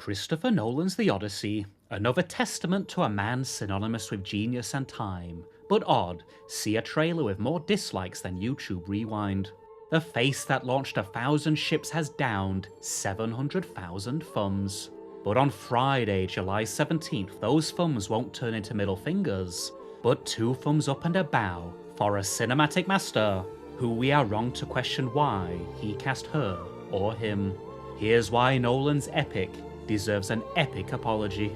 Christopher Nolan's The Odyssey, another testament to a man synonymous with genius and time, but odd, see a trailer with more dislikes than YouTube Rewind. The face that launched 1,000 ships has downed 700,000 thumbs. But on Friday, July 17th, those thumbs won't turn into middle fingers, but 2 thumbs up and a bow for a cinematic master, who we are wrong to question why he cast her or him. Here's why Nolan's epic deserves an epic apology.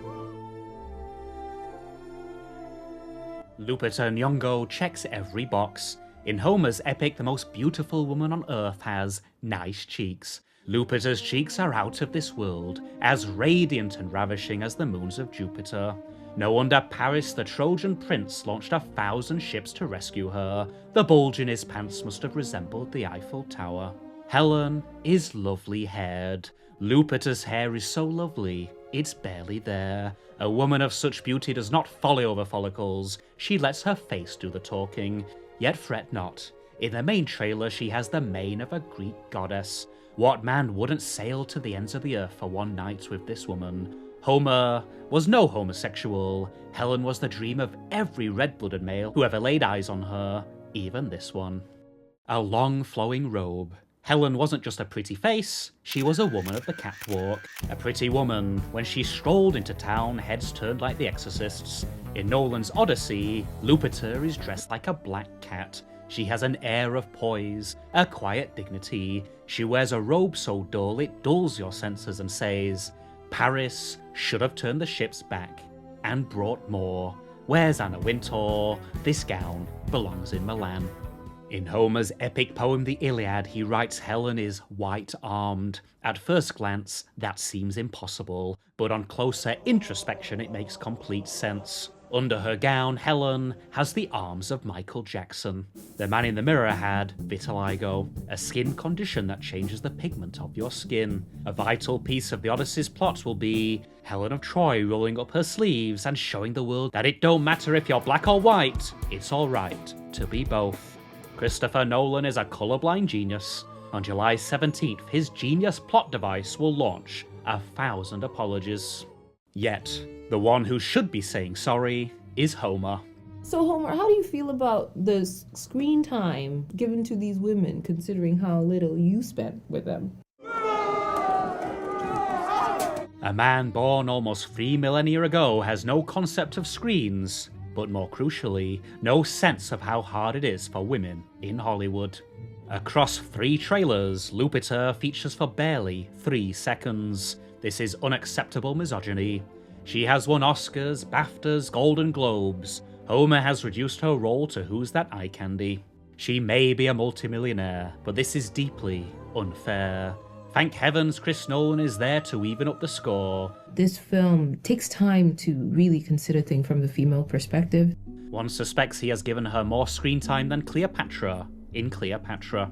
Lupita Nyongo checks every box. In Homer's epic, the most beautiful woman on earth has nice cheeks. Lupita's cheeks are out of this world, as radiant and ravishing as the moons of Jupiter. No wonder Paris, the Trojan prince, launched 1,000 ships to rescue her. The bulge in his pants must have resembled the Eiffel Tower. Helen is lovely haired. Lupita's hair is so lovely, it's barely there. A woman of such beauty does not folly over follicles, she lets her face do the talking. Yet fret not, in the main trailer she has the mane of a Greek goddess. What man wouldn't sail to the ends of the earth for one night with this woman? Homer was no homosexual. Helen was the dream of every red-blooded male who ever laid eyes on her, even this one. A long flowing robe. Helen wasn't just a pretty face, she was a woman of the catwalk. A pretty woman. When she strolled into town, heads turned like the exorcists. In Nolan's Odyssey, Lupita is dressed like a black cat. She has an air of poise, a quiet dignity. She wears a robe so dull it dulls your senses and says, Paris should have turned the ships back and brought more. Where's Anna Wintour? This gown belongs in Milan. In Homer's epic poem The Iliad, he writes Helen is white-armed. At first glance, that seems impossible, but on closer introspection it makes complete sense. Under her gown, Helen has the arms of Michael Jackson. The man in the mirror had vitiligo, a skin condition that changes the pigment of your skin. A vital piece of the Odyssey's plot will be Helen of Troy rolling up her sleeves and showing the world that it don't matter if you're black or white, it's alright to be both. Christopher Nolan is a colorblind genius. On July 17th, his genius plot device will launch 1,000 apologies. Yet, the one who should be saying sorry is Homer. So Homer, how do you feel about the screen time given to these women, considering how little you spent with them? A man born almost 3 millennia ago has no concept of screens, but more crucially, no sense of how hard it is for women in Hollywood. Across 3 trailers, Lupita features for barely 3 seconds. This is unacceptable misogyny. She has won Oscars, BAFTAs, Golden Globes. Homer has reduced her role to who's that eye candy. She may be a multimillionaire, but this is deeply unfair. Thank heavens Chris Nolan is there to even up the score. This film takes time to really consider things from the female perspective. One suspects he has given her more screen time than Cleopatra in Cleopatra.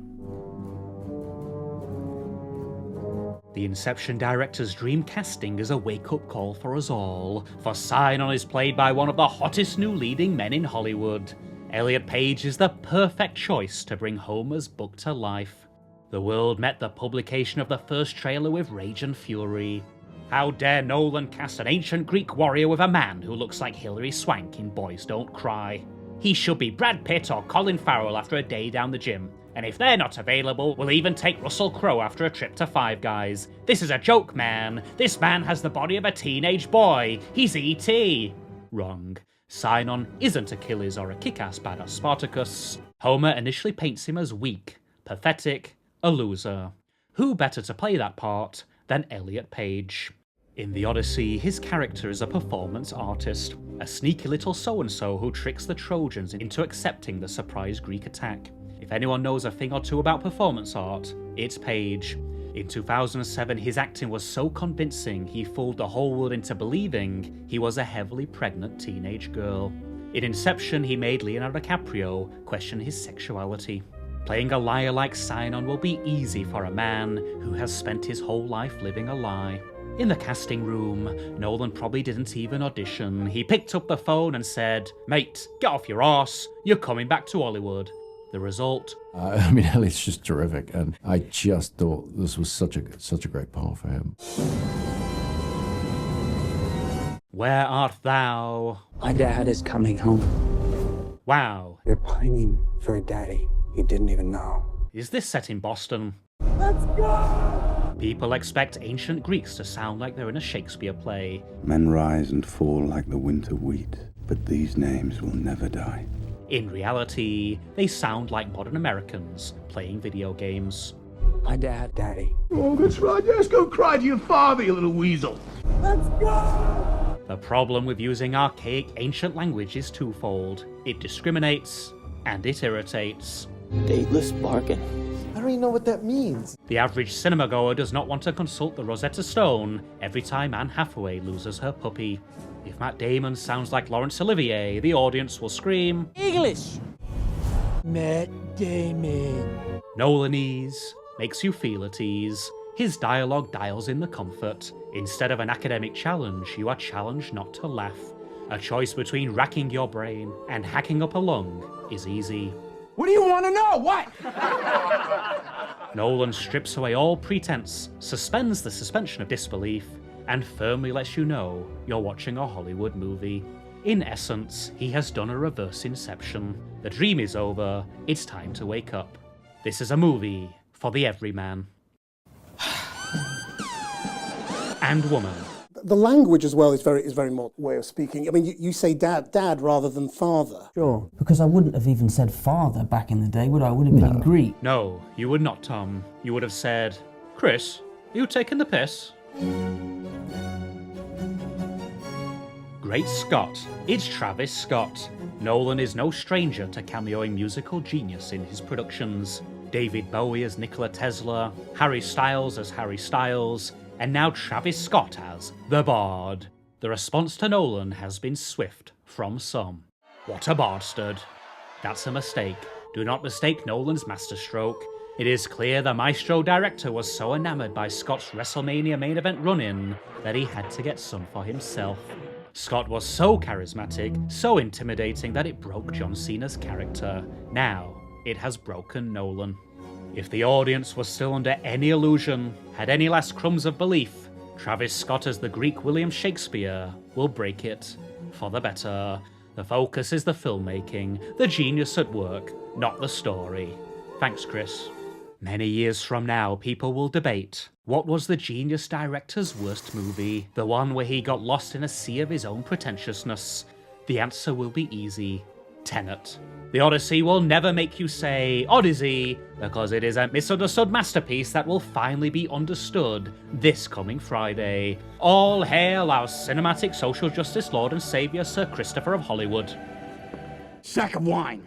The Inception director's dream casting is a wake-up call for us all, for Sinon is played by one of the hottest new leading men in Hollywood. Elliot Page is the perfect choice to bring Homer's book to life. The world met the publication of the first trailer with rage and fury. How dare Nolan cast an ancient Greek warrior with a man who looks like Hilary Swank in Boys Don't Cry? He should be Brad Pitt or Colin Farrell after a day down the gym. And if they're not available, we'll even take Russell Crowe after a trip to Five Guys. This is a joke, man. This man has the body of a teenage boy. He's E.T. Wrong. Sinon isn't Achilles or a kick-ass badass Spartacus. Homer initially paints him as weak, pathetic, a loser. Who better to play that part than Elliot Page? In The Odyssey, his character is a performance artist, a sneaky little so-and-so who tricks the Trojans into accepting the surprise Greek attack. If anyone knows a thing or two about performance art, it's Page. In 2007, his acting was so convincing he fooled the whole world into believing he was a heavily pregnant teenage girl. In Inception, he made Leonardo DiCaprio question his sexuality. Playing a liar like Sinon will be easy for a man who has spent his whole life living a lie. In the casting room, Nolan probably didn't even audition. He picked up the phone and said, "Mate, get off your arse, you're coming back to Hollywood." The result? Elliot's just terrific, and I just thought this was such a great part for him. Where art thou? My dad is coming home. Wow. They're pining for a daddy you didn't even know. Is this set in Boston? Let's go! People expect ancient Greeks to sound like they're in a Shakespeare play. Men rise and fall like the winter wheat, but these names will never die. In reality, they sound like modern Americans playing video games. My dad. Daddy. Oh, that's right. Yes, go cry to your father, you little weasel. Let's go! The problem with using archaic ancient language is twofold. It discriminates, and it irritates. Dateless bargain. I don't even know what that means. The average cinema goer does not want to consult the Rosetta Stone every time Anne Hathaway loses her puppy. If Matt Damon sounds like Laurence Olivier, the audience will scream, English! Matt Damon. Nolanese makes you feel at ease. His dialogue dials in the comfort. Instead of an academic challenge, you are challenged not to laugh. A choice between racking your brain and hacking up a lung is easy. What do you want to know? What? Nolan strips away all pretense, suspends the suspension of disbelief, and firmly lets you know you're watching a Hollywood movie. In essence, he has done a reverse Inception. The dream is over, it's time to wake up. This is a movie for the everyman. And woman. The language as well is very more way of speaking. I mean, you say dad rather than father. Sure. Because I wouldn't have even said father back in the day, would I? I would have been Greek. No, you would not, Tom. You would have said, Chris, are you taking the piss? Great Scott, it's Travis Scott. Nolan is no stranger to cameoing musical genius in his productions. David Bowie as Nikola Tesla, Harry Styles as Harry Styles, and now Travis Scott as the Bard. The response to Nolan has been swift from some. What a bastard. That's a mistake. Do not mistake Nolan's masterstroke. It is clear the maestro director was so enamored by Scott's WrestleMania main event run-in that he had to get some for himself. Scott was so charismatic, so intimidating that it broke John Cena's character. Now, it has broken Nolan. If the audience was still under any illusion, had any last crumbs of belief, Travis Scott as the Greek William Shakespeare will break it for the better. The focus is the filmmaking, the genius at work, not the story. Thanks, Chris. Many years from now, people will debate, what was the genius director's worst movie? The one where he got lost in a sea of his own pretentiousness? The answer will be easy. Tenet. The Odyssey will never make you say Odyssey, because it is a misunderstood masterpiece that will finally be understood this coming Friday. All hail our cinematic social justice lord and saviour, Sir Christopher of Hollywood. Sack of wine.